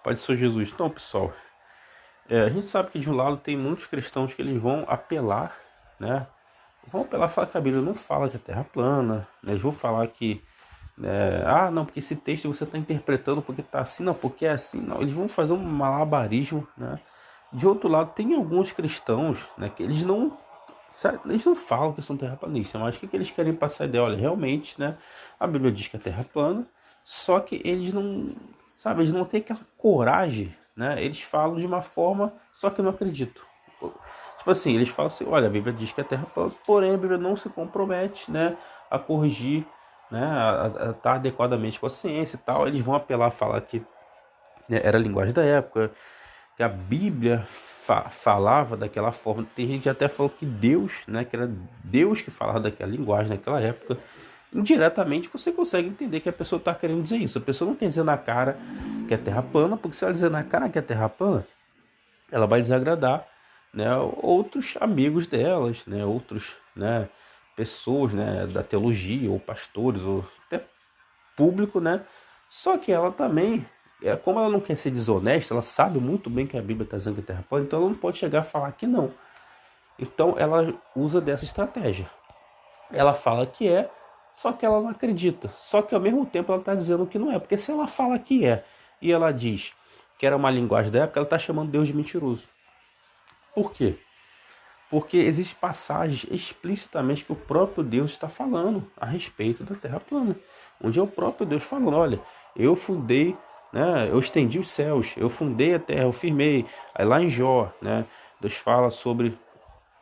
Pai do Senhor Jesus. Então, pessoal, a gente sabe que de um lado tem muitos cristãos que eles vão apelar, né? Vão apelar, falar que a Bíblia não fala que a Terra é plana, né? Eles vão falar que, não, porque esse texto você está interpretando porque está assim, não, porque é assim, não. Eles vão fazer um malabarismo, né? De outro lado, tem alguns cristãos, né, que eles não falam que são terraplanistas, mas o que eles querem passar a ideia? Olha, realmente, né, a Bíblia diz que a Terra é plana, só que eles não, sabe, eles não têm aquela coragem, né? Eles falam de uma forma, só que eu não acredito. Tipo assim, eles falam assim, olha, a Bíblia diz que a Terra é plana, porém a Bíblia não se compromete, né, a corrigir, né, a estar adequadamente com a ciência e tal. Eles vão apelar a falar que, né, era a linguagem da época, que a Bíblia falava daquela forma. Tem gente que até falou que Deus, né, que era Deus que falava daquela linguagem naquela época. Indiretamente você consegue entender que a pessoa está querendo dizer isso. A pessoa não quer dizer na cara que é terra plana, porque se ela dizer na cara que é terra plana, ela vai desagradar, né, outros amigos delas, né, outros, né, pessoas, né, da teologia, ou pastores, ou até público, né? Só que ela também, como ela não quer ser desonesta, ela sabe muito bem que a Bíblia está dizendo que a Terra é plana, então ela não pode chegar a falar que não. Então ela usa dessa estratégia. Ela fala que é, só que ela não acredita. Só que ao mesmo tempo ela está dizendo que não é. Porque se ela fala que é e ela diz que era uma linguagem da época, ela está chamando Deus de mentiroso. Por quê? Porque existem passagens explicitamente que o próprio Deus está falando a respeito da Terra plana. Onde é o próprio Deus falando, olha, eu fundei, né, eu estendi os céus, eu fundei a terra, eu firmei. Aí lá em Jó, né, Deus fala sobre,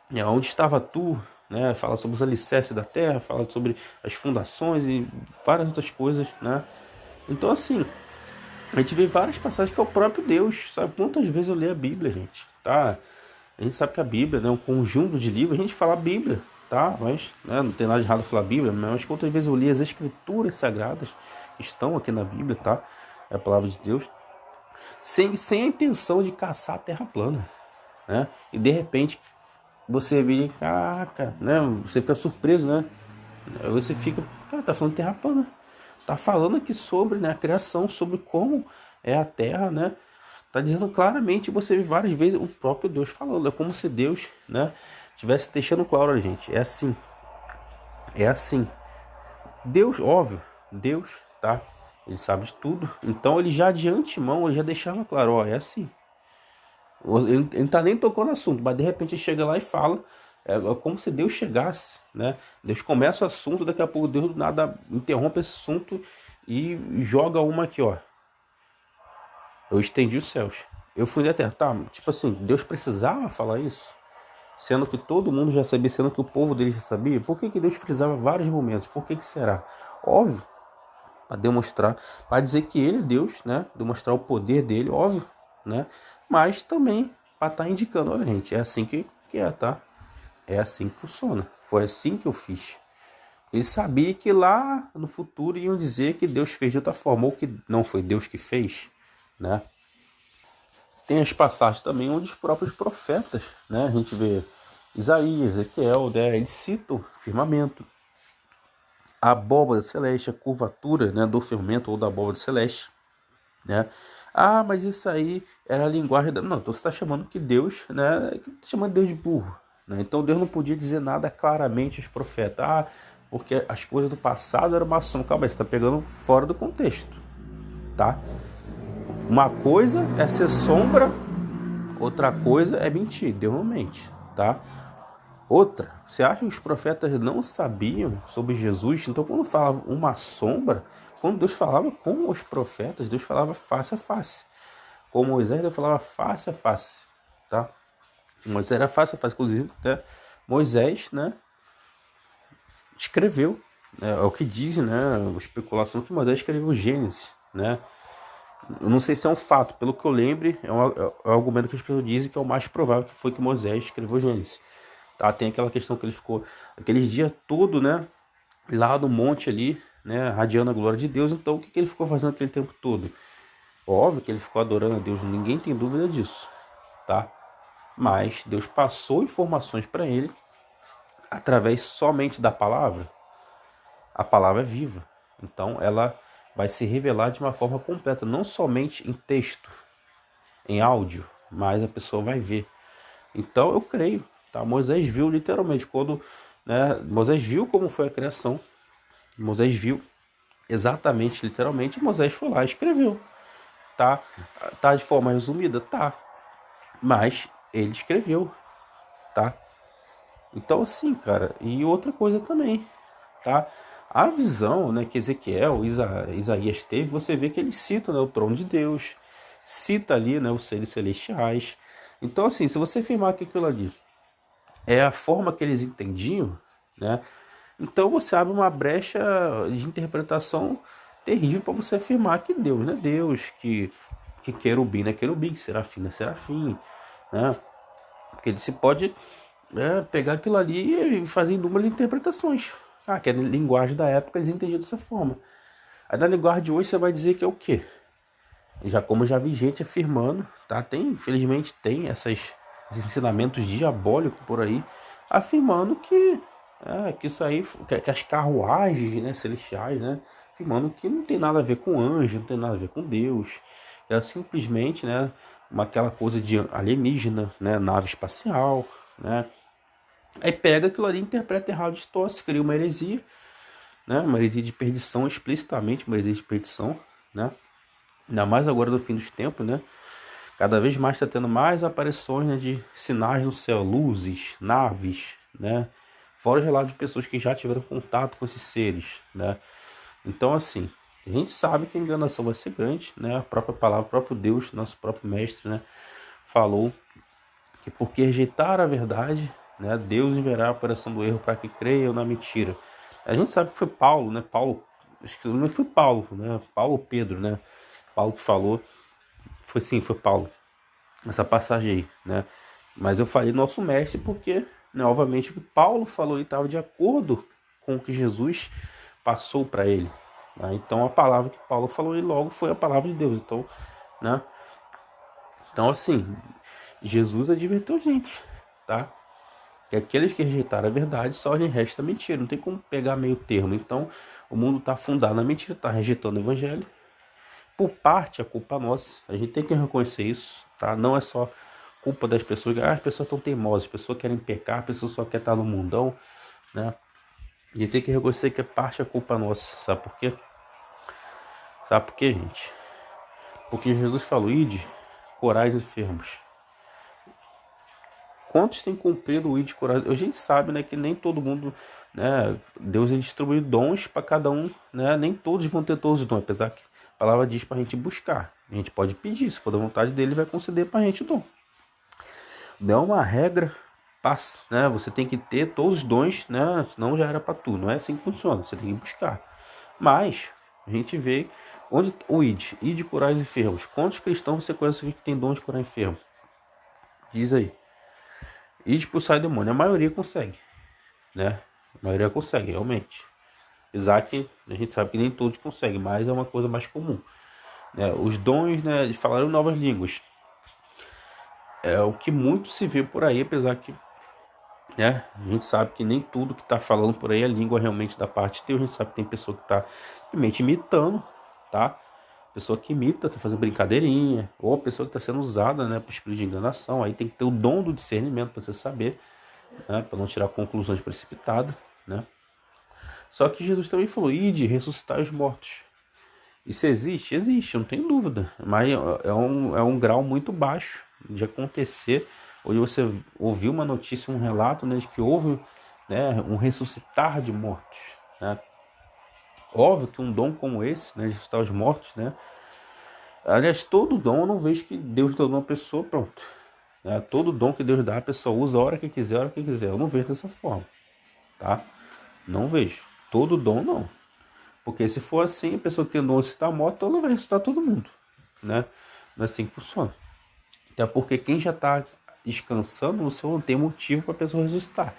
né, onde estava tu, né, fala sobre os alicerces da terra, fala sobre as fundações e várias outras coisas, né. Então assim, a gente vê várias passagens que é o próprio Deus. Sabe quantas vezes eu leio a Bíblia, gente? Tá? A gente sabe que a Bíblia, né, é um conjunto de livros. A gente fala a Bíblia, tá? Mas, né, não tem nada de errado falar Bíblia. Mas quantas vezes eu li as Escrituras Sagradas que estão aqui na Bíblia, tá? É a palavra de Deus. Sem a intenção de caçar a terra plana, né? E de repente você vê, caraca, né? Você fica surpreso, né? Aí você fica, cara, tá falando de terra plana. Tá falando aqui sobre, né, a criação, sobre como é a terra, né? Tá dizendo claramente, você vê várias vezes o próprio Deus falando. É como se Deus, né, tivesse deixando claro, olha, gente, é assim. É assim. Deus, óbvio, Deus, tá? Ele sabe de tudo. Então ele já de antemão, ele já deixava claro, ó, é assim. Ele não tá nem tocando no assunto, mas de repente ele chega lá e fala. É como se Deus chegasse, né? Deus começa o assunto, daqui a pouco Deus do nada interrompe esse assunto e joga uma aqui, ó. Eu estendi os céus. Eu fui da terra. Tá, tipo assim, Deus precisava falar isso? Sendo que todo mundo já sabia, sendo que o povo dele já sabia? Por que Deus frisava vários momentos? Por que será? Óbvio, para demonstrar, para dizer que ele é Deus, né? Demonstrar o poder dele, óbvio, né? Mas também para estar indicando, olha gente, é assim que é, tá? É assim que funciona. Foi assim que eu fiz. Ele sabia que lá no futuro iam dizer que Deus fez de outra forma, ou que não foi Deus que fez, né? Tem as passagens também onde os próprios profetas, né? A gente vê Isaías, Ezequiel, né? Eles citam o firmamento, a abóbora celeste, a curvatura, né, do firmamento ou da abóbora celeste, né? Ah, mas isso aí era a linguagem da... Não, então você está chamando que Deus, né? Está chamando Deus de burro, né? Então Deus não podia dizer nada claramente aos profetas. Ah, porque as coisas do passado eram uma sombra. Calma aí, você está pegando fora do contexto, tá? Uma coisa é ser sombra, outra coisa é mentir. Deus não mente, tá? Outra, você acha que os profetas não sabiam sobre Jesus? Então quando falava uma sombra, quando Deus falava com os profetas, Deus falava face a face. Com Moisés, Deus falava face a face, tá? Moisés era face a face, inclusive, né? Moisés, né, escreveu, né, é o que dizem, né, a especulação que Moisés escreveu Gênesis, né? Eu não sei se é um fato, pelo que eu lembre, é um argumento que as pessoas dizem que é o mais provável, que foi que Moisés escreveu Gênesis. Tá? Tem aquela questão que ele ficou aqueles dias todo, né, lá no monte ali, né, radiando a glória de Deus. Então o que ele ficou fazendo aquele tempo todo? Óbvio que ele ficou adorando a Deus, ninguém tem dúvida disso, tá? Mas Deus passou informações para ele através somente da palavra. A palavra é viva, então ela vai se revelar de uma forma completa, não somente em texto, em áudio, mais a pessoa vai ver. Então eu creio, tá? Moisés viu literalmente quando, né, Moisés viu como foi a criação, Moisés viu exatamente, literalmente, e Moisés foi lá e escreveu, tá? Tá de forma resumida, tá? Mas ele escreveu, tá? Então assim, cara, e outra coisa também, tá? A visão, né, que Ezequiel, Isaías teve, você vê que ele cita, né, o trono de Deus, cita ali, né, os seres celestiais. Então assim, se você afirmar que aquilo ali é a forma que eles entendiam, né, então você abre uma brecha de interpretação terrível para você afirmar que Deus não é Deus, que querubim não é querubim, que serafim não é serafim, né? Porque ele se pode pegar aquilo ali e fazer inúmeras interpretações. Ah, que a linguagem da época eles entendiam dessa forma. Aí na linguagem de hoje você vai dizer que é o quê? Já como eu já vi gente afirmando, tá? Infelizmente tem esses ensinamentos diabólicos por aí, afirmando que isso aí, que as carruagens, né, celestiais, né, afirmando que não tem nada a ver com anjo, não tem nada a ver com Deus, que era simplesmente, né, aquela coisa de alienígena, né, nave espacial, né. Aí pega aquilo ali, interpreta errado, distorce, cria uma heresia, né, uma heresia de perdição, explicitamente uma heresia de perdição, né. Ainda mais agora no fim dos tempos, né? Cada vez mais está tendo mais aparições, né, de sinais no céu, luzes, naves, né? Fora os relatos de pessoas que já tiveram contato com esses seres, né? Então, assim, a gente sabe que a enganação vai ser grande, né? A própria palavra, o próprio Deus, nosso próprio mestre, né, falou que porque rejeitar a verdade, né, Deus enviará a operação do erro para que creiam na mentira. A gente sabe que foi Paulo, né? Paulo, acho que não foi Paulo, né? Paulo ou Pedro, né? Paulo que falou, foi Paulo, essa passagem aí, né? Mas eu falei nosso mestre porque, né, obviamente, o que Paulo falou estava de acordo com o que Jesus passou para ele, né? Então a palavra que Paulo falou e logo foi a palavra de Deus. Então, né? Então assim, Jesus advertiu gente, tá? Que aqueles que rejeitaram a verdade só lhe resta mentira. Não tem como pegar meio termo. Então o mundo está fundado na mentira, está rejeitando o evangelho. Por parte, a culpa é nossa. A gente tem que reconhecer isso, tá? Não é só culpa das pessoas. As pessoas estão teimosas, as pessoas querem pecar, as pessoas só querem estar no mundão, né? A gente tem que reconhecer que parte a culpa é nossa. Sabe por quê? Sabe por quê, gente? Porque Jesus falou, ide, curai os enfermos. Quantos têm cumprido o ide, curai? A gente sabe, né, que nem todo mundo, né? Deus ele distribuiu dons para cada um, né? Nem todos vão ter todos os dons, apesar que a palavra diz para a gente buscar. A gente pode pedir, se for da vontade dele, ele vai conceder para a gente o dom. Não é uma regra, passa, né? Você tem que ter todos os dons, né? Senão já era para tu. Não é assim que funciona, você tem que buscar. Mas a gente vê onde o ide curar os enfermos. Quantos cristãos você conhece que tem dom de curar enfermo? Diz aí. Ide expulsar demônio. A maioria consegue, né? A maioria consegue, realmente. Isaac, a gente sabe que nem todos conseguem, mas é uma coisa mais comum. Os dons, né, de falar em novas línguas é o que muito se vê por aí, apesar que, né, a gente sabe que nem tudo que está falando por aí é língua realmente da parte de Deus. A gente sabe que tem pessoa que está simplesmente imitando, tá? Pessoa que imita, está fazendo brincadeirinha, ou a pessoa que está sendo usada, né, para espírito de enganação. Aí tem que ter o dom do discernimento para você saber, né, para não tirar conclusões precipitadas, né? Só que Jesus também falou, ide ressuscitar os mortos. Isso existe? Existe, não tem dúvida. Mas é um grau muito baixo de acontecer. Hoje você ouviu uma notícia, um relato, né, de que houve, né, um ressuscitar de mortos, né? Óbvio que um dom como esse, né, de ressuscitar os mortos, né? Aliás, todo dom eu não vejo que Deus deu uma pessoa, pronto. Né? Todo dom que Deus dá, a pessoa usa a hora que quiser, a hora que quiser. Eu não vejo dessa forma, tá? Não vejo. Todo dom não. Porque se for assim, a pessoa que tem dom de ressuscitar morto, ela vai ressuscitar todo mundo, né? Não é assim que funciona. Até porque quem já está descansando no céu não tem motivo para a pessoa ressuscitar.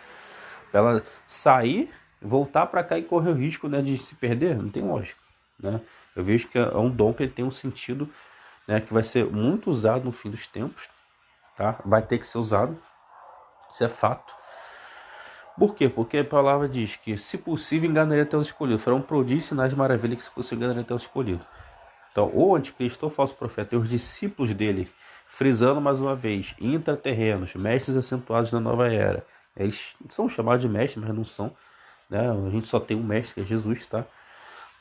Para ela sair, voltar para cá e correr o risco, né, de se perder, não tem lógica, né? Eu vejo que é um dom que ele tem um sentido, né, que vai ser muito usado no fim dos tempos, tá? Vai ter que ser usado, isso é fato. Por quê? Porque a palavra diz que, se possível, enganaria até os escolhidos. Farão prodígios, sinais de maravilha que, se possível, enganaria até os escolhidos. Então, o anticristo, o falso profeta e os discípulos dele Frisando mais uma vez, intraterrenos, mestres acentuados da nova era. Eles são chamados de mestres, mas não são, né? A gente só tem um mestre, que é Jesus, tá?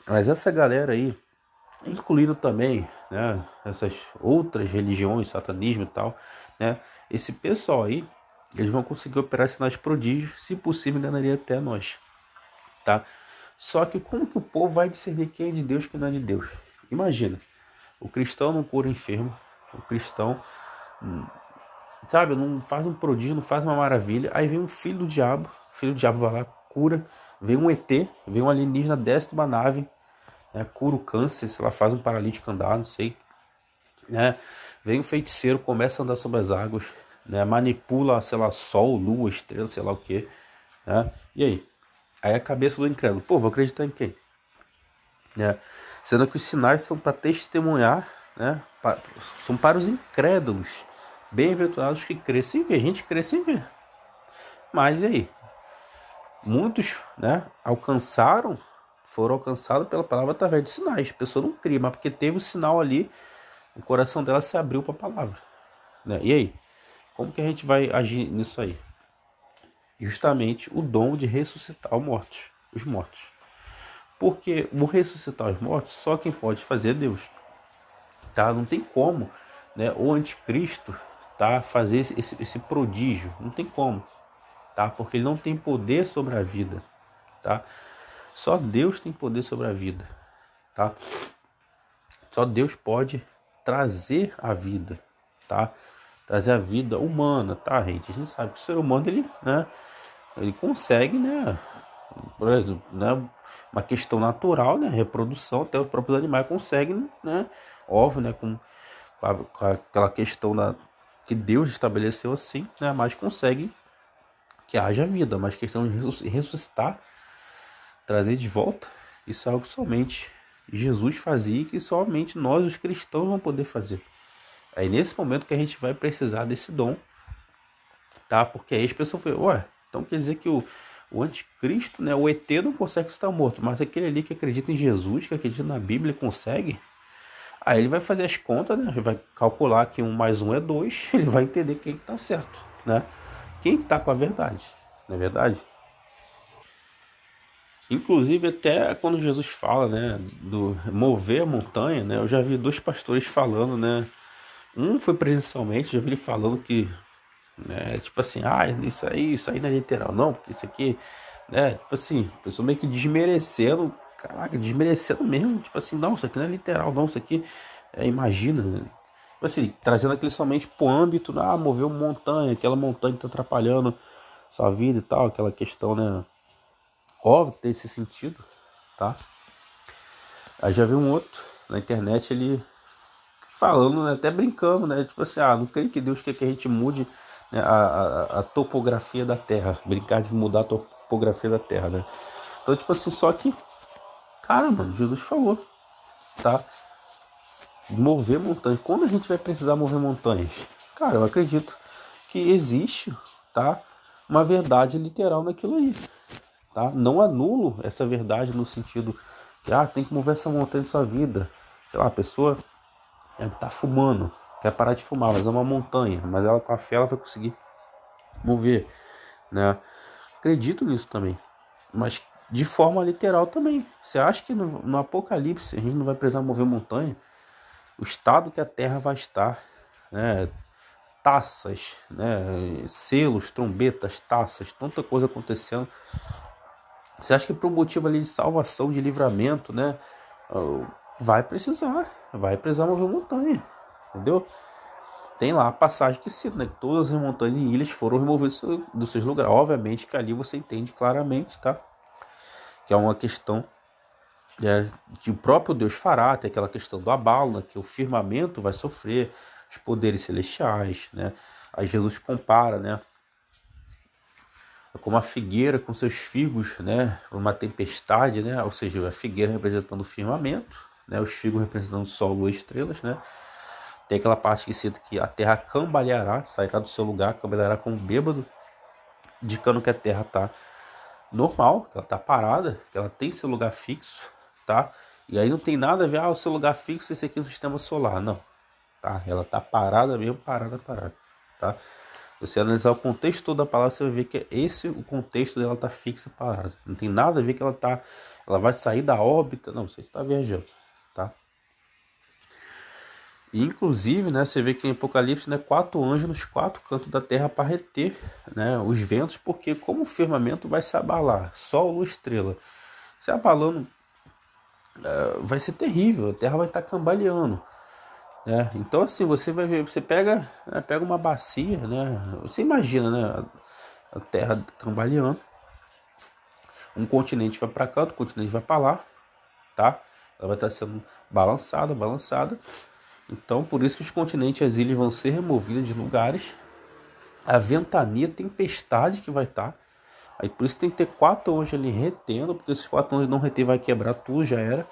Mas essa galera aí, incluindo também, né, essas outras religiões, satanismo e tal, né? Esse pessoal aí, eles vão conseguir operar sinais prodígios, se possível enganaria até nós, tá? Só que como que o povo vai discernir quem é de Deus e quem não é de Deus? Imagina, o cristão não cura enfermo, o cristão, sabe, não faz um prodígio, não faz uma maravilha, aí vem um filho do diabo vai lá, cura, vem um ET, vem um alienígena, desce de uma nave, né, cura o câncer, sei lá, faz um paralítico andar, não sei, né, vem um feiticeiro, começa a andar sobre as águas, né, manipula, sei lá, sol, lua, estrela, sei lá o que, né, e aí? Aí a cabeça do incrédulo, pô, vou acreditar em quem? Né? Sendo que os sinais são para testemunhar, né? São para os incrédulos, bem-aventurados que crescem em ver. A gente cresce em ver. Mas e aí? Muitos, né, foram alcançados pela palavra através de sinais. A pessoa não cria, mas porque teve o sinal ali, o coração dela se abriu para a palavra. Né? E aí? Como que a gente vai agir nisso aí? Justamente o dom de ressuscitar os mortos. Porque o ressuscitar os mortos, só quem pode fazer é Deus. Tá? Não tem como, né, o anticristo, tá, fazer esse prodígio. Não tem como. Tá? Porque ele não tem poder sobre a vida. Tá? Só Deus tem poder sobre a vida. Tá? Só Deus pode trazer a vida. Tá? Trazer a vida humana. Tá, gente? A gente sabe que o ser humano, ele, né, ele consegue, né, por exemplo, né, uma questão natural, né, reprodução, até os próprios animais conseguem, né, óbvio, né, com aquela questão que Deus estabeleceu assim, né, mas conseguem que haja vida, mas questão de ressuscitar, trazer de volta, isso é algo que somente Jesus fazia e que somente nós, os cristãos, vamos poder fazer. É nesse momento que a gente vai precisar desse dom, tá? Porque aí as pessoas falam, ué, então quer dizer que o anticristo, né, o ET não consegue estar morto, mas aquele ali que acredita em Jesus, que acredita na Bíblia, consegue. Aí ele vai fazer as contas, né, vai calcular que 1 mais 1 é 2, ele vai entender quem está certo, né? Quem está com a verdade, não é verdade? Inclusive até quando Jesus fala, né, do mover a montanha, né, eu já vi 2 pastores falando, né, um foi presencialmente, já vi ele falando que, né, tipo assim, isso aí não é literal, não, porque isso aqui, né, tipo assim, a pessoa meio que desmerecendo, caraca, desmerecendo mesmo, tipo assim, não, isso aqui não é literal, não, isso aqui imagina, né? Tipo assim, trazendo aquele somente pro âmbito, mover uma montanha, aquela montanha que tá atrapalhando sua vida e tal, aquela questão, né, óbvio que tem esse sentido, tá? Aí já vi um outro na internet, ele falando, né, até brincando, né, tipo assim, não creio que Deus quer que a gente mude, né, a topografia da Terra, brincar de mudar a topografia da Terra, né? Então, tipo assim, só que, cara, mano, Jesus falou, tá? Mover montanhas. Quando a gente vai precisar mover montanhas? Cara, eu acredito que existe, tá, uma verdade literal naquilo aí, tá? Não anulo essa verdade no sentido que, tem que mover essa montanha em sua vida. Sei lá, a pessoa tá fumando, quer parar de fumar, mas é uma montanha, mas ela com a fé ela vai conseguir mover, né? Acredito nisso também, mas de forma literal também. Você acha que no Apocalipse a gente não vai precisar mover montanha? O estado que a Terra vai estar, né? Taças, né? Selos, trombetas, taças, tanta coisa acontecendo. Você acha que por um motivo ali de salvação, de livramento, né? Vai precisar mover montanha, entendeu? Tem lá a passagem que cita, né, que todas as montanhas e ilhas foram removidas dos seus lugares. Obviamente que ali você entende claramente, tá? Que é uma questão que o próprio Deus fará, tem aquela questão do abalo, né, que o firmamento vai sofrer, os poderes celestiais, né? Aí Jesus compara, né, como a figueira com seus figos, né, uma tempestade, né? Ou seja, a figueira representando o firmamento, né, os figos representando o sol, lua e estrelas, né? Tem aquela parte que cita que a terra cambaleará, sairá do seu lugar, cambaleará como bêbado, indicando que a terra está normal, que ela está parada, que ela tem seu lugar fixo, tá? E aí não tem nada a ver, o seu lugar fixo, esse aqui é o sistema solar, não. tá? Ela tá parada mesmo, parada, tá? Se você analisar o contexto todo da palavra, você vai ver que esse o contexto dela tá fixa, parada. Não tem nada a ver que ela vai sair da órbita, não, você está viajando, tá? E, inclusive, né, você vê que em Apocalipse, né, 4 anjos nos 4 cantos da terra para reter, né, os ventos, porque como o firmamento vai se abalar, sol, lua, estrela, se abalando, vai ser terrível, a terra vai estar cambaleando, né? Então, assim, você vai ver, você pega, né, pega uma bacia, né, você imagina, né, a terra cambaleando, um continente vai para cá, outro continente vai para lá, tá? Ela vai estar sendo balançada, balançada. Então, por isso que os continentes e as ilhas vão ser removidas de lugares. A ventania, tempestade que vai estar. Aí por isso que tem que ter 4 anjos ali retendo, porque esses 4 anjos não reter vai quebrar tudo, já era.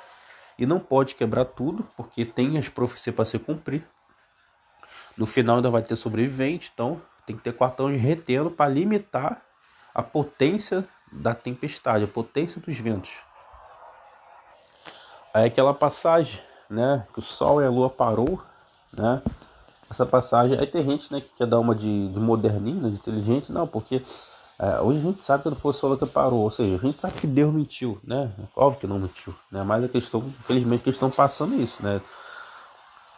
E não pode quebrar tudo, porque tem as profecias para se cumprir. No final ainda vai ter sobrevivente, então tem que ter 4 anjos retendo para limitar a potência da tempestade, a potência dos ventos. Aí aquela passagem, né, que o sol e a lua parou, né, essa passagem, aí tem gente, né, que quer dar uma de moderninho, né, de inteligente, não, porque hoje a gente sabe que não foi o sol que parou, ou seja, a gente sabe que Deus mentiu, né, óbvio que não mentiu, né, mas a questão, infelizmente, que eles estão passando isso, né,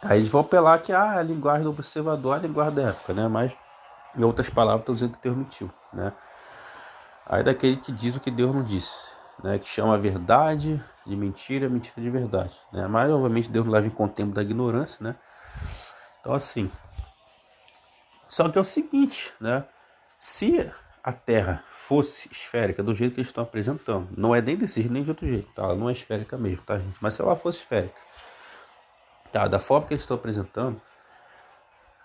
aí eles vão apelar que a linguagem do observador é a linguagem da época, né, mas em outras palavras estão dizendo que Deus mentiu, né, aí daquele que diz o que Deus não disse, né, que chama a verdade de mentira, mentira de verdade, né, mas obviamente Deus não leva em contemplo da ignorância, né. Então, assim, só que é o seguinte, né? Se a Terra fosse esférica do jeito que eles estão apresentando, não é nem desse jeito nem de outro jeito, tá? Ela não é esférica mesmo, tá, gente? Mas se ela fosse esférica, tá? Da forma que eles estão apresentando,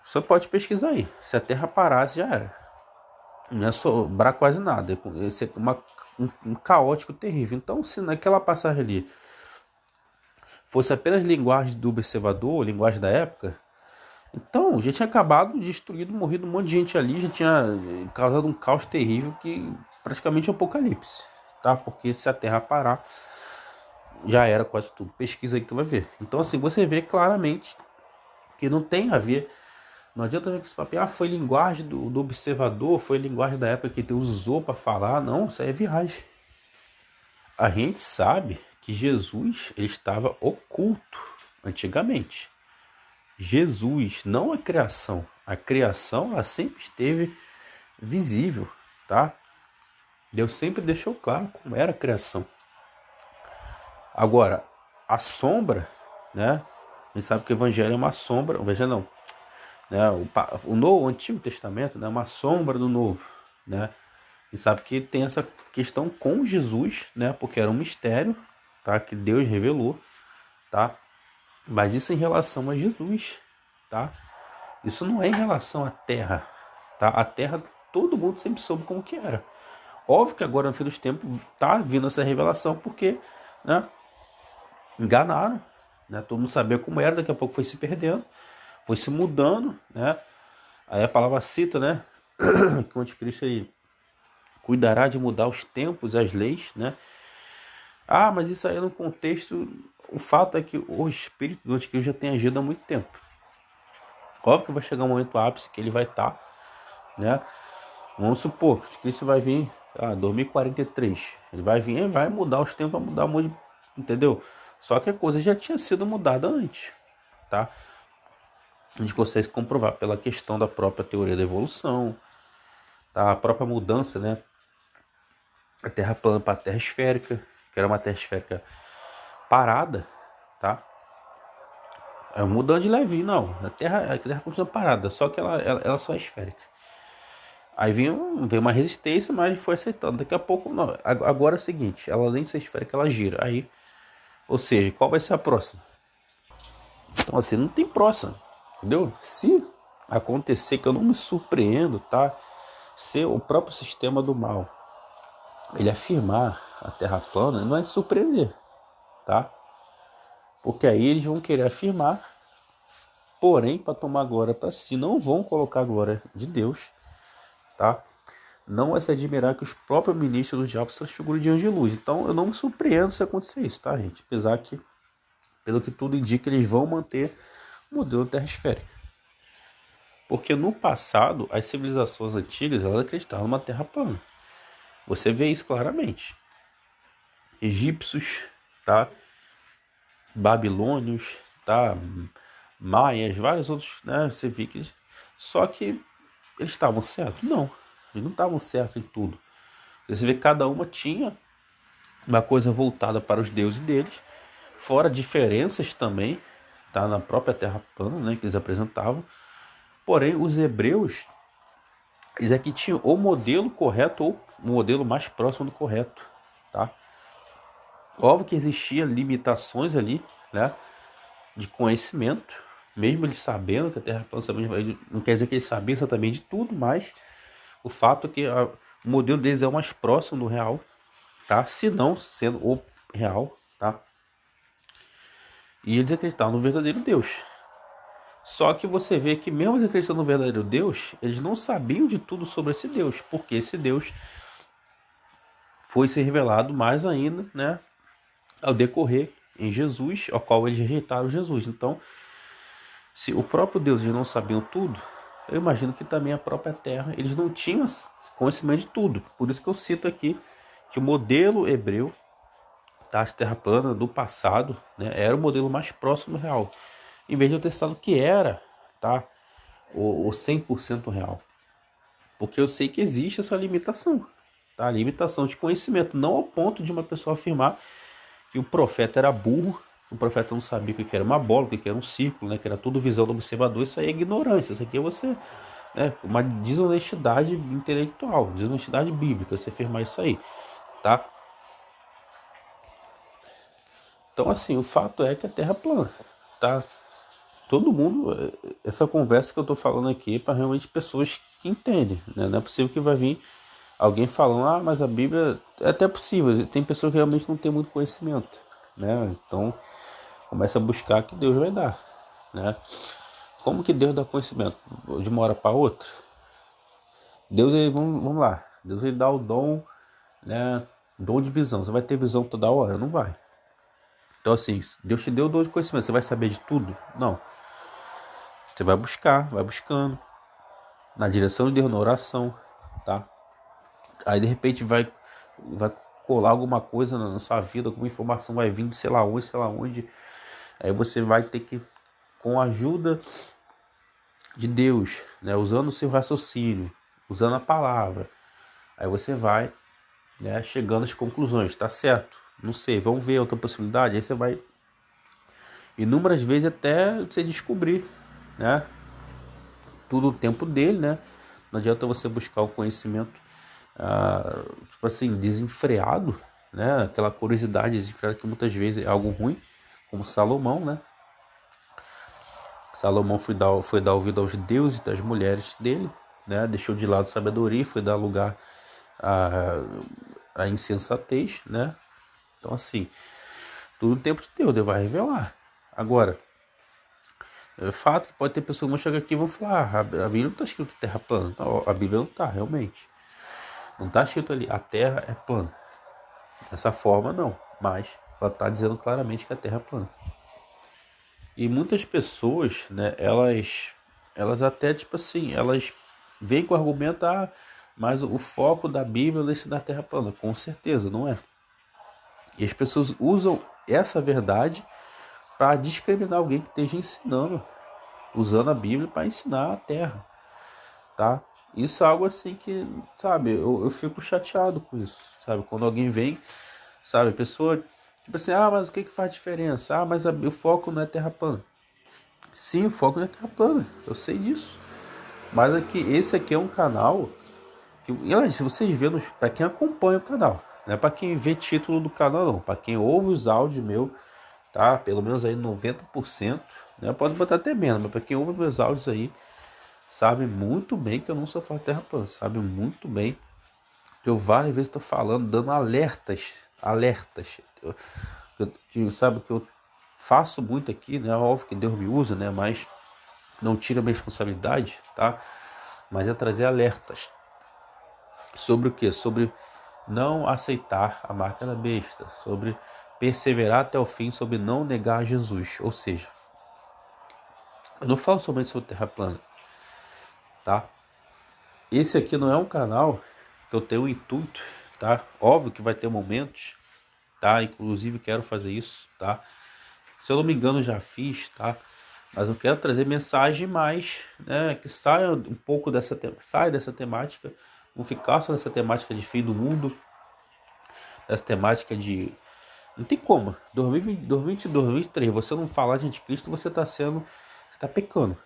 você pode pesquisar aí. Se a Terra parasse, já era. Não ia sobrar quase nada. Ia ser um caótico terrível. Então, se naquela passagem ali fosse apenas linguagem do observador, linguagem da época, então já tinha acabado, destruído, morrido um monte de gente ali, já tinha causado um caos terrível que praticamente é um apocalipse, tá? Porque se a Terra parar, já era quase tudo. Pesquisa aí que tu vai ver. Então, assim, você vê claramente que não tem a ver, não adianta ver que esse papel foi linguagem do observador, foi linguagem da época que Deus usou para falar, não, isso aí é viagem. A gente sabe que Jesus, ele estava oculto antigamente. Jesus, não a criação. A criação, ela sempre esteve visível, tá? Deus sempre deixou claro como era a criação. Agora, a sombra, né? A gente sabe que o evangelho é uma sombra, o evangelho não, né? O Antigo Testamento, né? É uma sombra do Novo, né? A gente sabe que tem essa questão com Jesus, né? Porque era um mistério, tá? Que Deus revelou, tá? Mas isso em relação a Jesus, tá? Isso não é em relação à Terra, tá? A Terra, todo mundo sempre soube como que era. Óbvio que agora no fim dos tempos tá vindo essa revelação porque, né, enganaram, né? Todo mundo sabia como era, daqui a pouco foi se perdendo, foi se mudando, né? Aí a palavra cita, né, que o anticristo aí cuidará de mudar os tempos, as leis, né? Ah, mas isso aí no contexto, o fato é que o espírito do anticristo já tem agido há muito tempo. Óbvio que vai chegar um momento ápice que ele vai estar, né? Vamos supor que o Cristo vai vir 2043. Ele vai vir e vai mudar os tempos, vai mudar muito, entendeu? Só que a coisa já tinha sido mudada antes, tá? A gente consegue comprovar pela questão da própria teoria da evolução, tá? A própria mudança, né? A Terra plana para a Terra esférica, que era uma Terra esférica parada, tá? É mudando de levinho, não. A Terra continua parada, só que ela só é esférica. Aí veio uma resistência, mas foi aceitando. Daqui a pouco, não. Agora é o seguinte, ela além de ser esférica, ela gira. Aí, ou seja, qual vai ser a próxima? Então assim, não tem próxima, entendeu? Se acontecer, que eu não me surpreendo, tá? Se o próprio sistema do mal, ele afirmar a Terra plana, não é surpreender, tá? Porque aí eles vão querer afirmar, porém, para tomar glória para si, não vão colocar a glória de Deus, tá? Não é se admirar que os próprios ministros do diabo são as figuras de anjo de luz. Então eu não me surpreendo se acontecer isso, tá, gente? Apesar que, pelo que tudo indica, eles vão manter o modelo da Terra esférica. Porque no passado, as civilizações antigas, elas acreditavam numa Terra plana. Você vê isso claramente. Egípcios, tá? Babilônios, tá? Maias, vários outros, né? Você vê que só que eles estavam certos? Não, eles não estavam certos em tudo. Você vê que cada uma tinha uma coisa voltada para os deuses deles, fora diferenças também, tá? Na própria Terra plana, né? Que eles apresentavam. Porém, os hebreus, eles aqui tinham o modelo correto ou o modelo mais próximo do correto, tá? Óbvio que existiam limitações ali, né, de conhecimento, mesmo eles sabendo que a Terra é plana, não quer dizer que eles sabiam exatamente de tudo, mas o fato é que o modelo deles é o mais próximo do real, tá? Se não sendo o real, tá? E eles acreditavam no verdadeiro Deus. Só que você vê que mesmo eles acreditando no verdadeiro Deus, eles não sabiam de tudo sobre esse Deus, porque esse Deus foi ser revelado mais ainda, né, ao decorrer em Jesus, ao qual eles rejeitaram Jesus. Então, se o próprio Deus eles não sabiam tudo, eu imagino que também a própria Terra, eles não tinham conhecimento de tudo. Por isso que eu cito aqui que o modelo hebreu da Terra plana do passado, né, era o modelo mais próximo do real. Em vez de eu ter citado que era, tá, o 100% real. Porque eu sei que existe essa limitação, tá? Limitação de conhecimento, não ao ponto de uma pessoa afirmar que o profeta era burro, o profeta não sabia o que era uma bola, o que era um círculo, né? Que era tudo visão do observador. Isso aí é ignorância, isso aqui é você, né, uma desonestidade intelectual, desonestidade bíblica, você afirmar isso aí, tá? Então, assim, o fato é que a Terra é plana, tá? Todo mundo, essa conversa que eu tô falando aqui é para realmente pessoas que entendem, né? Não é possível que vai vir alguém falando, ah, mas a Bíblia é até possível, tem pessoas que realmente não tem muito conhecimento, né? Então, começa a buscar que Deus vai dar, né? Como que Deus dá conhecimento? De uma hora para outra? Deus, ele, vamos lá, Deus ele dá o dom, né? Dom de visão. Você vai ter visão toda hora? Não vai. Então, assim, Deus te deu o dom de conhecimento, você vai saber de tudo? Não. Você vai buscar, vai buscando, na direção de Deus, na oração, tá? Aí, de repente, vai colar alguma coisa na sua vida, alguma informação vai vir de sei lá onde. Aí você vai ter que, com a ajuda de Deus, né, usando o seu raciocínio, usando a palavra, aí você vai, né, chegando às conclusões, tá certo? Não sei, vamos ver outra possibilidade. Aí você vai inúmeras vezes até você descobrir, né, tudo o tempo dele, né? Não adianta você buscar o conhecimento, tipo assim, desenfreado, né? Aquela curiosidade desenfreada que muitas vezes é algo ruim, como Salomão, né? Salomão foi dar ouvido aos deuses das mulheres dele, né? Deixou de lado a sabedoria, foi dar lugar à insensatez, né? Então, assim, tudo no tempo de Deus, Deus vai revelar. Agora, é fato que pode ter pessoas que vão chegar aqui e vão falar, a Bíblia não está escrito terra plana. Não, a Bíblia não está, realmente. Não está escrito ali, a terra é plana. Dessa forma, não. Mas ela está dizendo claramente que a terra é plana. E muitas pessoas, né, elas até, tipo assim, elas vêm com o argumento, mas o foco da Bíblia é esse da terra plana. Com certeza, não é. E as pessoas usam essa verdade para discriminar alguém que esteja ensinando, usando a Bíblia para ensinar a terra, tá? Isso é algo assim que, sabe, eu fico chateado com isso, sabe? Quando alguém vem, sabe, a pessoa, tipo assim, mas o que faz diferença? Mas o foco não é terra plana. Sim, o foco não é terra plana, eu sei disso. Mas aqui, esse aqui é um canal que, se vocês verem, para quem acompanha o canal, não é para quem vê título do canal não, para quem ouve os áudios meu, tá? Pelo menos aí 90%, né? Pode botar até menos, mas para quem ouve meus áudios aí, sabe muito bem que eu não sou fã de terra plana, sabe muito bem que eu várias vezes estou falando, dando alertas, sabe que eu faço muito aqui, né? Óbvio que Deus me usa, né? Mas não tira a minha responsabilidade, tá? Mas é trazer alertas sobre o quê? Sobre não aceitar a marca da besta, sobre perseverar até o fim, sobre não negar Jesus. Ou seja, Eu não falo somente sobre terra plana, tá? Esse aqui não é um canal que eu tenho o intuito, tá? Óbvio que vai ter momentos, tá? Inclusive quero fazer isso, tá? Se eu não me engano já fiz, tá? Mas eu quero trazer mensagem mais, né? Que saia um pouco saia dessa temática, não ficar só nessa temática de fim do mundo, essa temática de... Não tem como. 2020, 2022, 2023, você não falar de anticristo, você tá pecando.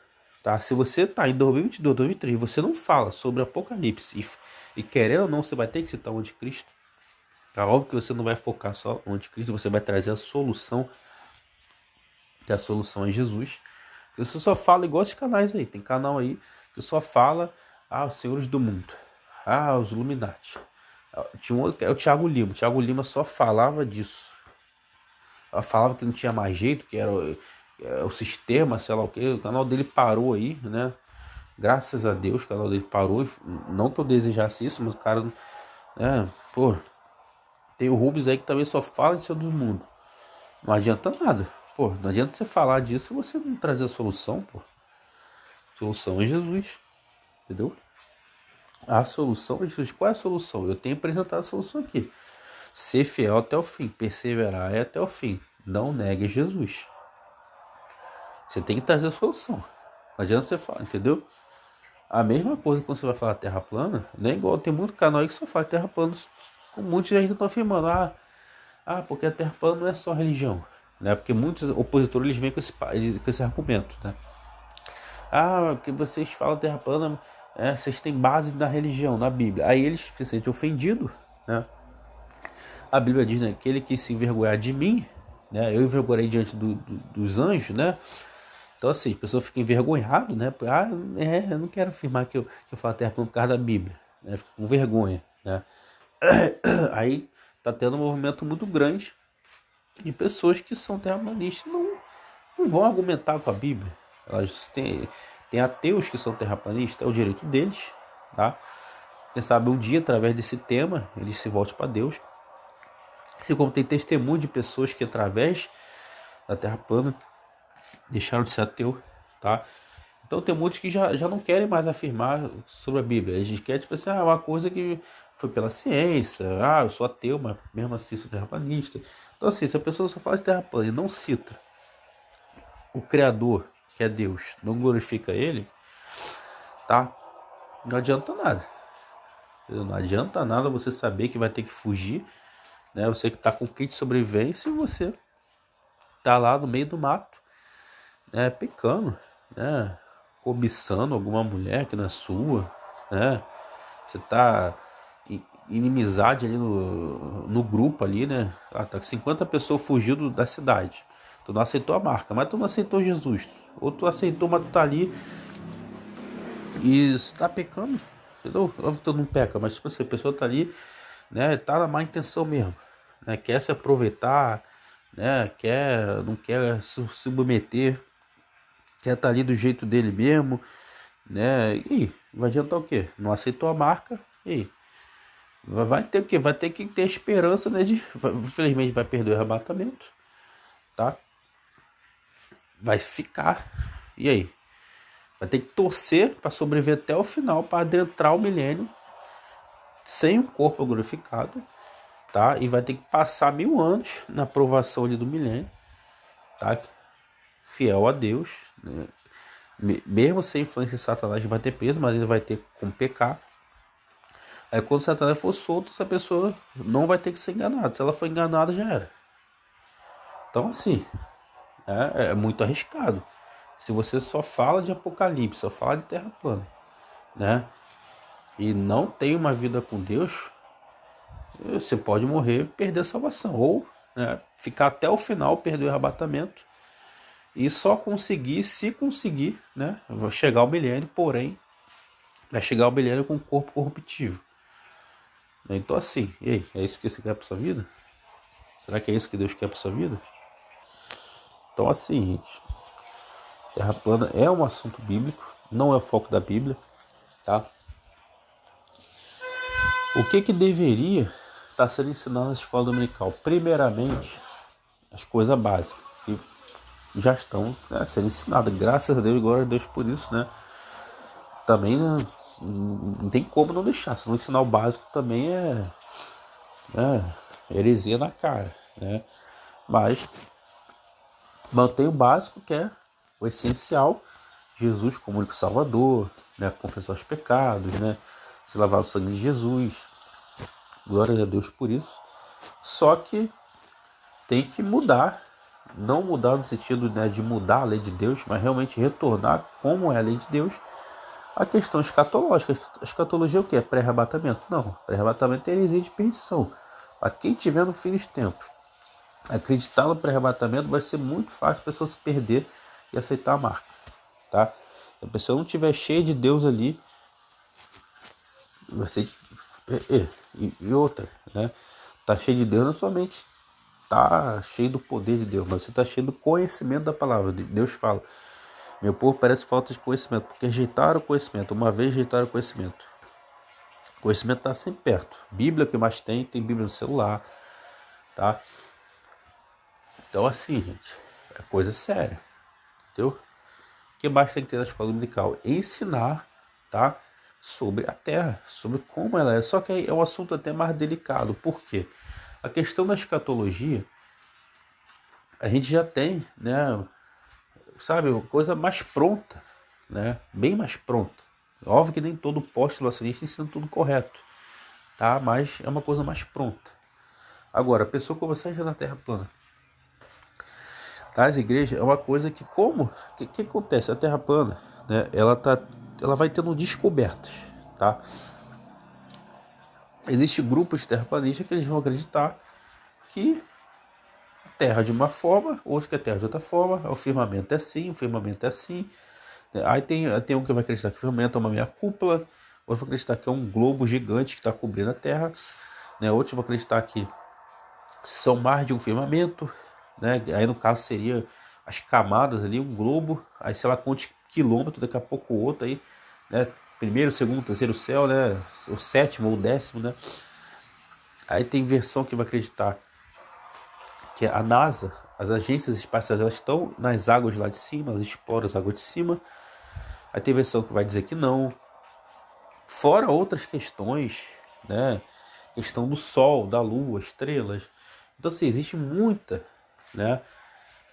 Tá? Se você tá em 2022, 2023, você não fala sobre Apocalipse e querendo ou não, você vai ter que citar o anticristo. Tá? Óbvio que você não vai focar só no anticristo, você vai trazer a solução, que a solução é Jesus. Você só fala igual esses canais aí. Tem canal aí que só fala os senhores do mundo, os Illuminati. Tinha um outro que é o Thiago Lima. O Thiago Lima só falava disso. Ela falava que não tinha mais jeito, que era o sistema, sei lá o que. O canal dele parou aí, né? Graças a Deus o canal dele parou. Não que eu desejasse isso, mas o cara, né? Pô, tem o Rubens aí que também só fala de seu do mundo. Não adianta nada. Pô, não adianta você falar disso e você não trazer a solução, pô. A solução é Jesus, entendeu? A solução é Jesus. Qual é a solução? Eu tenho apresentado a solução aqui. Ser fiel até o fim, perseverar até o fim. Não negue Jesus. Você tem que trazer a solução. Não adianta você falar, entendeu? A mesma coisa quando você vai falar terra plana, não é igual, tem muito canal aí que só fala terra plana, com muitos gente estão afirmando, porque a terra plana não é só religião, né? Porque muitos opositores eles vêm com esse argumento, né? Que vocês falam terra plana, vocês têm base na religião, na Bíblia. Aí eles se sentem ofendidos, né? A Bíblia diz, né, aquele que se envergonhar de mim, né? Eu envergonhei diante dos anjos, né? Então assim, a pessoa fica envergonhada, né? Eu não quero afirmar que eu falo terra plana por causa da Bíblia, né? Fica com vergonha, né? Aí tá tendo um movimento muito grande de pessoas que são terraplanistas, não vão argumentar com a Bíblia. Elas tem ateus que são terraplanistas, é o direito deles, tá? Quem sabe um dia, através desse tema, eles se voltem para Deus. Assim como tem testemunho de pessoas que através da terra plana deixaram de ser ateu, tá? Então tem muitos que já não querem mais afirmar sobre a Bíblia. Eles querem, tipo assim, uma coisa que foi pela ciência, eu sou ateu, mas mesmo assim sou terraplanista. Então assim, se a pessoa só fala de terra plana e não cita o Criador, que é Deus, não glorifica Ele, tá? Não adianta nada. Não adianta nada você saber que vai ter que fugir, né? Você que tá com kit de sobrevivência e você tá lá no meio do mato, né? Pecando, né? Cobiçando alguma mulher que não é sua, né? Você tá em inimizade ali no grupo ali, né? Tá com 50 pessoas fugindo da cidade. Tu não aceitou a marca, mas tu não aceitou Jesus. Ou tu aceitou, mas tu tá ali e está pecando. Entendeu? Óbvio que tu não peca, mas tipo assim, a pessoa tá ali, né? Tá na má intenção mesmo, né? Quer se aproveitar, né? Não quer se submeter, quer estar ali do jeito dele mesmo, né? E vai adiantar o quê? Não aceitou a marca, e vai ter o quê? Vai ter que ter esperança, né? Infelizmente vai perder o arrebatamento, tá? Vai ficar. E aí? Vai ter que torcer para sobreviver até o final, para adentrar o milênio sem o corpo glorificado, tá? E vai ter que passar 1000 anos na provação ali do milênio, tá? Fiel a Deus, né? Mesmo sem influência de Satanás vai ter peso, mas ele vai ter como pecar. Aí quando Satanás for solto, essa pessoa não vai ter que ser enganada. Se ela for enganada, já era. Então assim, é muito arriscado. Se você só fala de Apocalipse, só fala de terra plana, né? E não tem uma vida com Deus, você pode morrer, perder a salvação. Ou, né, ficar até o final, perder o arrebatamento. E só conseguir, se conseguir, né, vai chegar ao milênio, porém, vai chegar ao milênio com um corpo corruptível. Então assim, e aí, é isso que você quer para sua vida? Será que é isso que Deus quer para sua vida? Então assim, gente, terra plana é um assunto bíblico, não é o foco da Bíblia, tá? O que deveria estar sendo ensinado na escola dominical? Primeiramente, as coisas básicas. já estão, né, sendo ensinadas. Graças a Deus, glória a Deus por isso, né? Também, né, não tem como não deixar. Se não ensinar o básico também heresia na cara, né? Mas mantém o básico, que é o essencial. Jesus como único Salvador, né? Confessar os pecados, né? Se lavar o sangue de Jesus. Glória a Deus por isso. Só que tem que mudar. Não mudar no sentido, né, de mudar a lei de Deus, mas realmente retornar como é a lei de Deus. A questão escatológica. A escatologia é o que? É pré-arrebatamento? Não. Pré-arrebatamento é heresia de perdição. Para quem estiver no fim dos tempos, acreditar no pré-arrebatamento vai ser muito fácil a pessoa se perder e aceitar a marca. Tá? Se a pessoa não estiver cheia de Deus ali, vai ser. E outra, né? Tá cheio de Deus não somente tá cheio do poder de Deus, mas você tá cheio do conhecimento da palavra. Deus fala: meu povo parece falta de conhecimento, porque rejeitaram o conhecimento. Uma vez rejeitaram o conhecimento. O conhecimento está sempre perto. Bíblia que mais tem Bíblia no celular, tá? Então assim, gente, é coisa séria, entendeu? O que mais tem que ter na escola dominical? Ensinar, tá? Sobre a Terra, sobre como ela é. Só que aí é um assunto até mais delicado. Por quê? A questão da escatologia, a gente já tem, né? Sabe, coisa mais pronta, né? Bem mais pronta. Óbvio que nem todo pós-situacionista ensina tudo correto, tá? Mas é uma coisa mais pronta. Agora, a pessoa começar na Terra plana, tá? As igrejas é uma coisa que que acontece? A Terra plana, né? Ela vai tendo descobertas, tá? Existem grupos de terraplanistas que eles vão acreditar que a Terra de uma forma, outros que a Terra de outra forma, o firmamento é assim, o firmamento é assim. Aí tem um que vai acreditar que o firmamento é uma meia cúpula, outro vai acreditar que é um globo gigante que está cobrindo a Terra, né? Outro vai acreditar que são mais de um firmamento, né? Aí no caso seria as camadas ali, um globo, aí sei lá quantos quilômetros, daqui a pouco outro aí, né? Primeiro, segundo, terceiro céu, né? O sétimo ou o décimo, né? Aí tem versão que vai acreditar que a NASA, as agências espaciais, elas estão nas águas lá de cima, elas exploram as águas de cima. Aí tem versão que vai dizer que não. Fora outras questões, né? Questão do Sol, da Lua, estrelas. Então assim, existe muita, né,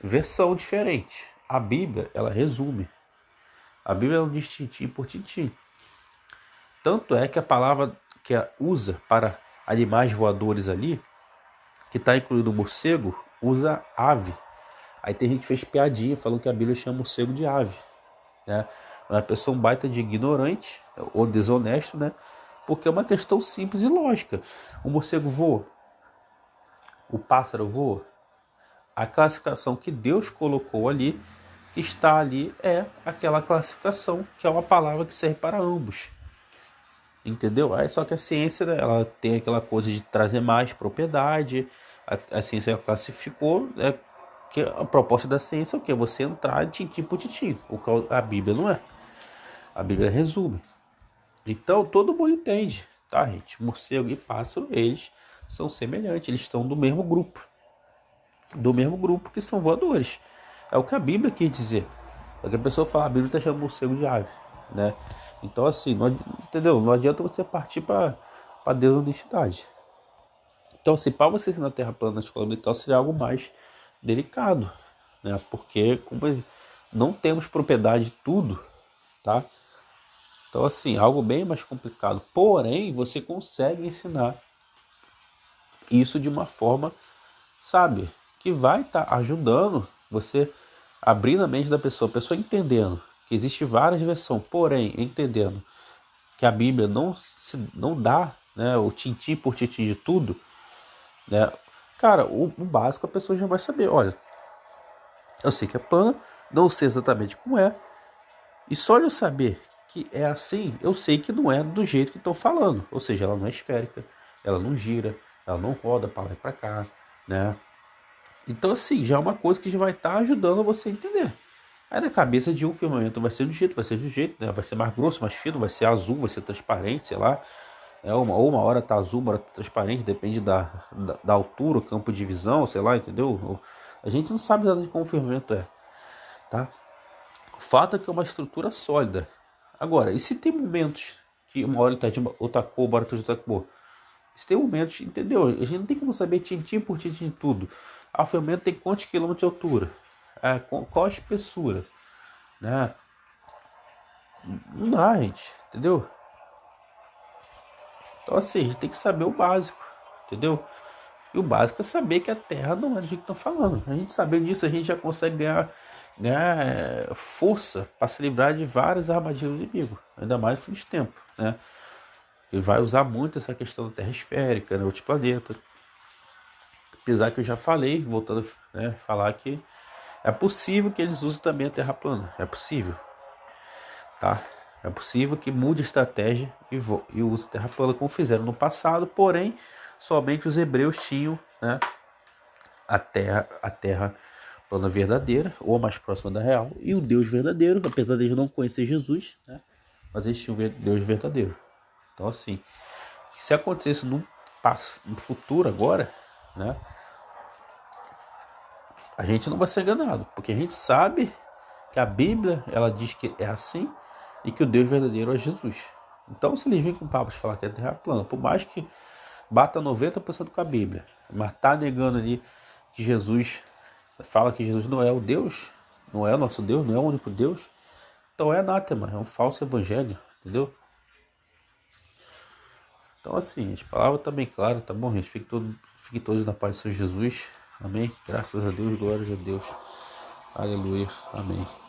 versão diferente. A Bíblia, ela resume. A Bíblia é um distintim por tintim. Tanto é que a palavra que usa para animais voadores ali, que está incluído o morcego, usa ave. Aí tem gente que fez piadinha falando que a Bíblia chama morcego de ave, né? Uma pessoa um baita de ignorante ou desonesto, né? Porque é uma questão simples e lógica. O morcego voa, o pássaro voa. A classificação que Deus colocou ali, que está ali, é aquela classificação, que é uma palavra que serve para ambos. Entendeu? Aí só que a ciência, né, ela tem aquela coisa de trazer mais propriedade. A ciência classificou, que a proposta da ciência é o que? Você entrar de tintim por tintim. O que a Bíblia não é. A Bíblia resume. Então todo mundo entende, tá, gente? Morcego e pássaro, eles são semelhantes, eles estão do mesmo grupo. Do mesmo grupo que são voadores. É o que a Bíblia quis dizer. É que a pessoa fala, a Bíblia está chamando morcego de ave, né? Então assim, não, entendeu? Não adianta você partir para desonestidade. Então assim, para você ser na Terra plana na escola dominical seria algo mais delicado, né? Porque como não temos propriedade de tudo, tá? Então assim, algo bem mais complicado. Porém, você consegue ensinar isso de uma forma, sabe, que vai estar ajudando você abrindo a mente da pessoa, a pessoa entendendo que existe várias versões, porém entendendo que a Bíblia não dá, né, o tintim por tintim de tudo, né? Cara, o básico a pessoa já vai saber. Olha, eu sei que é plana, não sei exatamente como é, e só de eu saber que é assim, eu sei que não é do jeito que estão falando. Ou seja, ela não é esférica, ela não gira, ela não roda para lá e para cá, né? Então assim, já é uma coisa que já vai estar ajudando você a entender. Aí na cabeça de um firmamento vai ser do jeito, né? Vai ser mais grosso, mais fino, vai ser azul, vai ser transparente, sei lá. Ou uma hora tá azul, uma hora tá transparente, depende da altura, o campo de visão, sei lá, entendeu? A gente não sabe exatamente como o firmamento é. tá? O fato é que é uma estrutura sólida. Agora, e se tem momentos que uma hora ele está de Otacô, bora de Otacô? Se tem momentos, entendeu? A gente não tem como saber tintim por tintim de tudo. A ferramenta tem quantos quilômetros de altura? Qual a espessura? Né? Não dá, gente, entendeu? Então assim, a gente tem que saber o básico, entendeu? E o básico é saber que a Terra não é do jeito que estão falando. A gente sabendo disso, a gente já consegue ganhar força para se livrar de várias armadilhas do inimigo, ainda mais no fim de tempo, né? Ele vai usar muito essa questão da Terra esférica, né, outro planeta. Apesar que eu já falei, voltando a, né, falar que é possível que eles usem também a Terra plana. É possível, tá? É possível que mude a estratégia e use a Terra plana como fizeram no passado, porém, somente os hebreus tinham, né, a terra plana verdadeira, ou a mais próxima da real, e o Deus verdadeiro, apesar de eles não conhecer Jesus, né, mas eles tinham o Deus verdadeiro. Então assim, se acontecesse no futuro agora, né, a gente não vai ser enganado, porque a gente sabe que a Bíblia ela diz que é assim e que o Deus verdadeiro é Jesus. Então, se eles virem com papo de falar que a Terra é plana, por mais que bata 90% com a Bíblia, mas tá negando ali que Jesus fala que Jesus não é o Deus, não é o nosso Deus, não é o único Deus, então é anátema, é um falso evangelho, entendeu? Então, assim, as palavras estão bem claras, tá bom, gente? Fiquem todos na paz do Senhor Jesus. Amém? Graças a Deus, glórias a Deus. Aleluia. Amém.